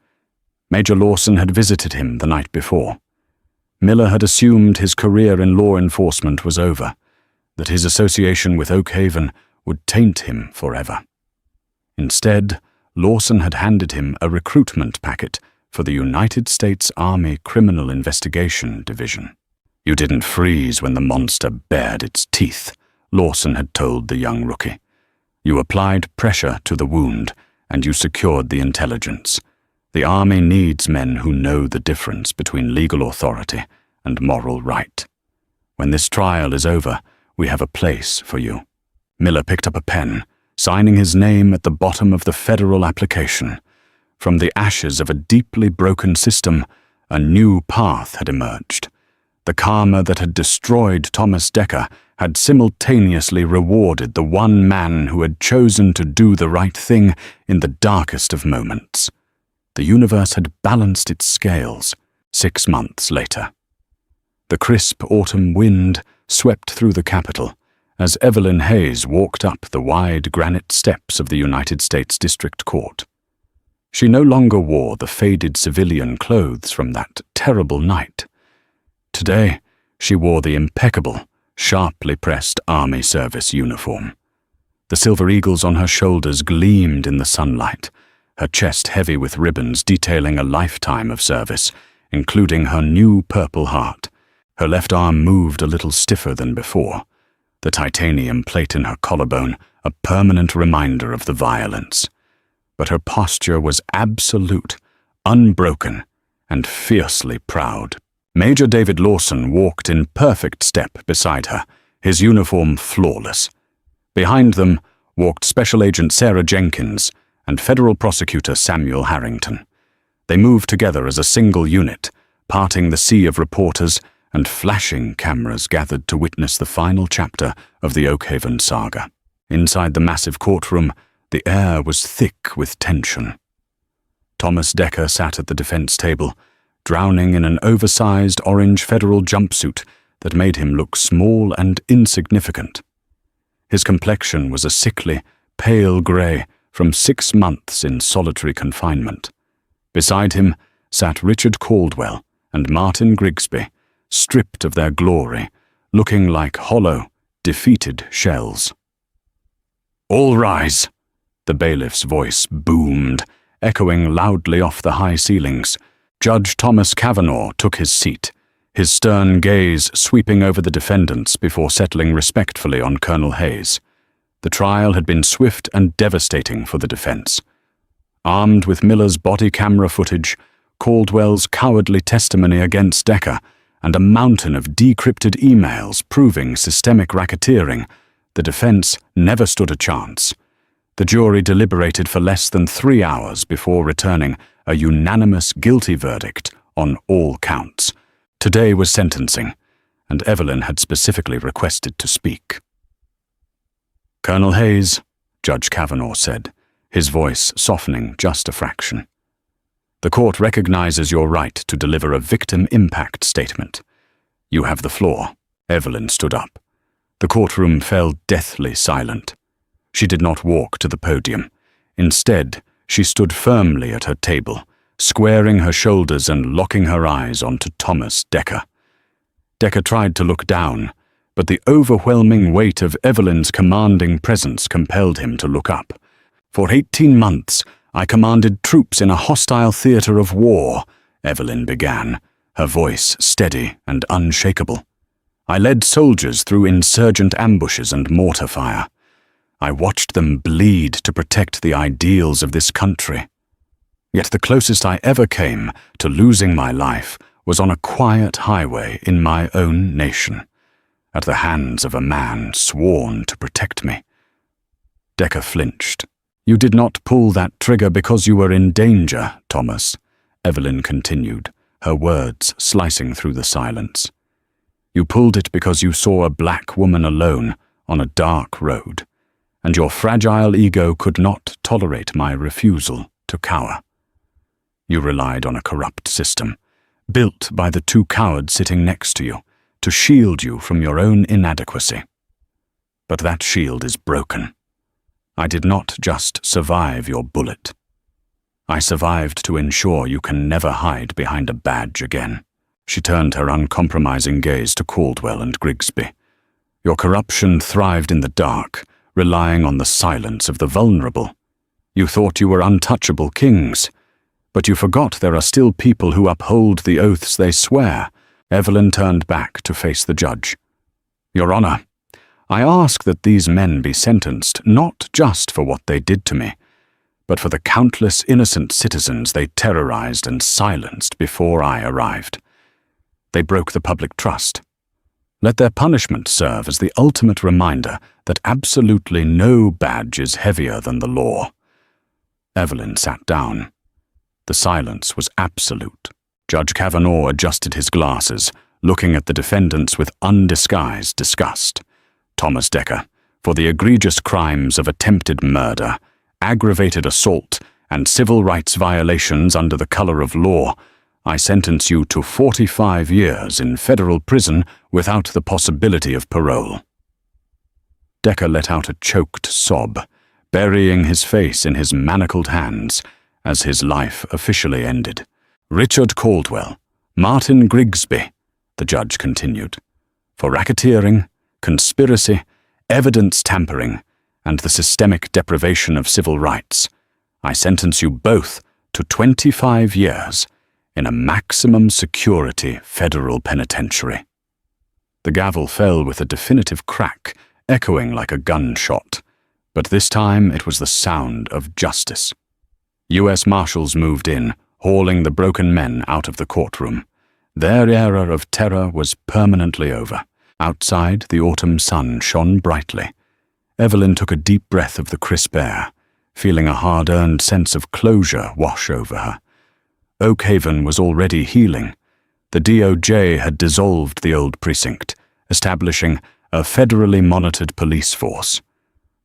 Major Lawson had visited him the night before. Miller had assumed his career in law enforcement was over, that his association with Oak Haven would taint him forever. Instead, Lawson had handed him a recruitment packet for the United States Army Criminal Investigation Division. "You didn't freeze when the monster bared its teeth," Lawson had told the young rookie. "You applied pressure to the wound, and you secured the intelligence. The Army needs men who know the difference between legal authority and moral right. When this trial is over, we have a place for you." Miller picked up a pen, signing his name at the bottom of the federal application. From the ashes of a deeply broken system, a new path had emerged. The karma that had destroyed Thomas Decker had simultaneously rewarded the one man who had chosen to do the right thing in the darkest of moments. The universe had balanced its scales 6 months later. The crisp autumn wind swept through the Capitol as Evelyn Hayes walked up the wide granite steps of the United States District Court. She no longer wore the faded civilian clothes from that terrible night. Today, she wore the impeccable, sharply pressed Army service uniform. The silver eagles on her shoulders gleamed in the sunlight, her chest heavy with ribbons detailing a lifetime of service, including her new Purple Heart. Her left arm moved a little stiffer than before, the titanium plate in her collarbone a permanent reminder of the violence. But her posture was absolute, unbroken, and fiercely proud. Major David Lawson walked in perfect step beside her, his uniform flawless. Behind them walked Special Agent Sarah Jenkins and Federal Prosecutor Samuel Harrington. They moved together as a single unit, parting the sea of reporters and flashing cameras gathered to witness the final chapter of the Oak Haven saga. Inside the massive courtroom, the air was thick with tension. Thomas Decker sat at the defense table, drowning in an oversized orange federal jumpsuit that made him look small and insignificant. His complexion was a sickly, pale gray from 6 months in solitary confinement. Beside him sat Richard Caldwell and Martin Grigsby, stripped of their glory, looking like hollow, defeated shells. "All rise!" The bailiff's voice boomed, echoing loudly off the high ceilings. Judge Thomas Kavanaugh took his seat, his stern gaze sweeping over the defendants before settling respectfully on Colonel Hayes. The trial had been swift and devastating for the defense. Armed with Miller's body camera footage, Caldwell's cowardly testimony against Decker, and a mountain of decrypted emails proving systemic racketeering, the defense never stood a chance. The jury deliberated for less than 3 hours before returning a unanimous guilty verdict on all counts. Today was sentencing, and Evelyn had specifically requested to speak. "Colonel Hayes," Judge Kavanaugh said, his voice softening just a fraction. "The court recognizes your right to deliver a victim impact statement. You have the floor." Evelyn stood up. The courtroom fell deathly silent. She did not walk to the podium. Instead, she stood firmly at her table, squaring her shoulders and locking her eyes onto Thomas Decker. Decker tried to look down, but the overwhelming weight of Evelyn's commanding presence compelled him to look up. "For 18 months, I commanded troops in a hostile theater of war," Evelyn began, her voice steady and unshakable. "I led soldiers through insurgent ambushes and mortar fire. I watched them bleed to protect the ideals of this country. Yet the closest I ever came to losing my life was on a quiet highway in my own nation, at the hands of a man sworn to protect me." Decker flinched. "You did not pull that trigger because you were in danger, Thomas," Evelyn continued, her words slicing through the silence. "You pulled it because you saw a black woman alone on a dark road, and your fragile ego could not tolerate my refusal to cower. You relied on a corrupt system, built by the two cowards sitting next to you, to shield you from your own inadequacy. But that shield is broken. I did not just survive your bullet. I survived to ensure you can never hide behind a badge again." She turned her uncompromising gaze to Caldwell and Grigsby. "Your corruption thrived in the dark, relying on the silence of the vulnerable. You thought you were untouchable kings, but you forgot there are still people who uphold the oaths they swear." Evelyn turned back to face the judge. "Your Honor, I ask that these men be sentenced not just for what they did to me, but for the countless innocent citizens they terrorized and silenced before I arrived. They broke the public trust. Let their punishment serve as the ultimate reminder that absolutely no badge is heavier than the law." Evelyn sat down. The silence was absolute. Judge Kavanaugh adjusted his glasses, looking at the defendants with undisguised disgust. "Thomas Decker, for the egregious crimes of attempted murder, aggravated assault, and civil rights violations under the color of law, I sentence you to 45 years in federal prison without the possibility of parole." Decker let out a choked sob, burying his face in his manacled hands as his life officially ended. "Richard Caldwell, Martin Grigsby," the judge continued, "for racketeering, conspiracy, evidence tampering, and the systemic deprivation of civil rights, I sentence you both to 25 years in a maximum security federal penitentiary." The gavel fell with a definitive crack, echoing like a gunshot, but this time it was the sound of justice. U.S. Marshals moved in, hauling the broken men out of the courtroom. Their era of terror was permanently over. Outside, the autumn sun shone brightly. Evelyn took a deep breath of the crisp air, feeling a hard-earned sense of closure wash over her. Oak Haven was already healing. The DOJ had dissolved the old precinct, establishing a federally monitored police force.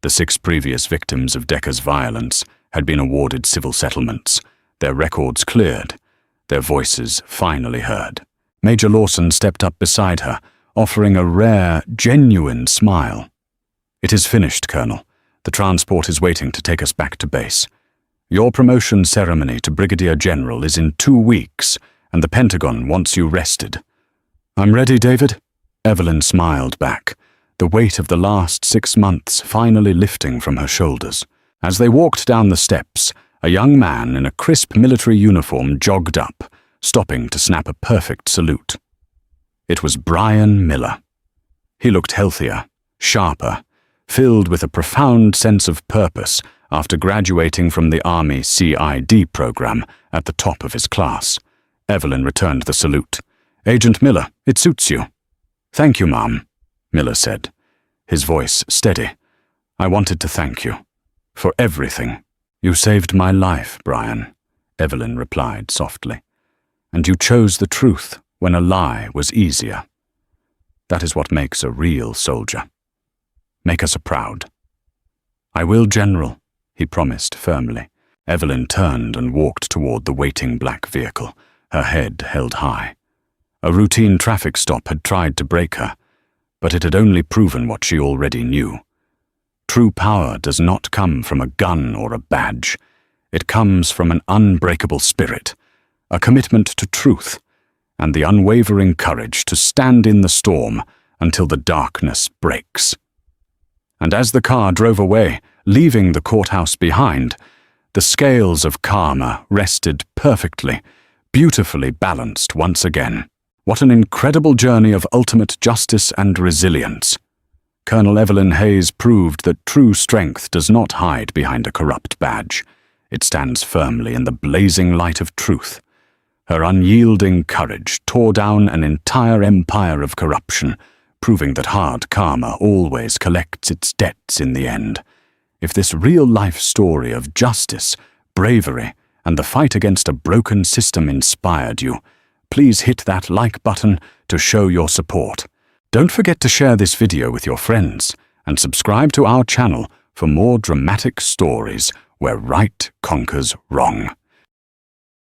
The 6 previous victims of Decker's violence had been awarded civil settlements, their records cleared, their voices finally heard. Major Lawson stepped up beside her, offering a rare, genuine smile. "It is finished, Colonel. The transport is waiting to take us back to base." Your promotion ceremony to Brigadier General is in 2 weeks, and the Pentagon wants you rested." "I'm ready, David," Evelyn smiled back, the weight of the last 6 months finally lifting from her shoulders. As they walked down the steps, a young man in a crisp military uniform jogged up, stopping to snap a perfect salute. It was Brian Miller. He looked healthier, sharper, filled with a profound sense of purpose after graduating from the Army CID program at the top of his class. Evelyn returned the salute. "Agent Miller, it suits you." "Thank you, Ma'am," Miller said, his voice steady. "I wanted to thank you for everything." "You saved my life, Brian," Evelyn replied softly. "And you chose the truth when a lie was easier. That is what makes a real soldier. Make us proud." "I will, General," he promised firmly. Evelyn turned and walked toward the waiting black vehicle, her head held high. A routine traffic stop had tried to break her, but it had only proven what she already knew. True power does not come from a gun or a badge. It comes from an unbreakable spirit, a commitment to truth, and the unwavering courage to stand in the storm until the darkness breaks. And as the car drove away, leaving the courthouse behind, the scales of karma rested perfectly, beautifully balanced once again. What an incredible journey of ultimate justice and resilience. Colonel Evelyn Hayes proved that true strength does not hide behind a corrupt badge. It stands firmly in the blazing light of truth. Her unyielding courage tore down an entire empire of corruption, proving that hard karma always collects its debts in the end. If this real-life story of justice, bravery, and the fight against a broken system inspired you, please hit that like button to show your support. Don't forget to share this video with your friends and subscribe to our channel for more dramatic stories where right conquers wrong.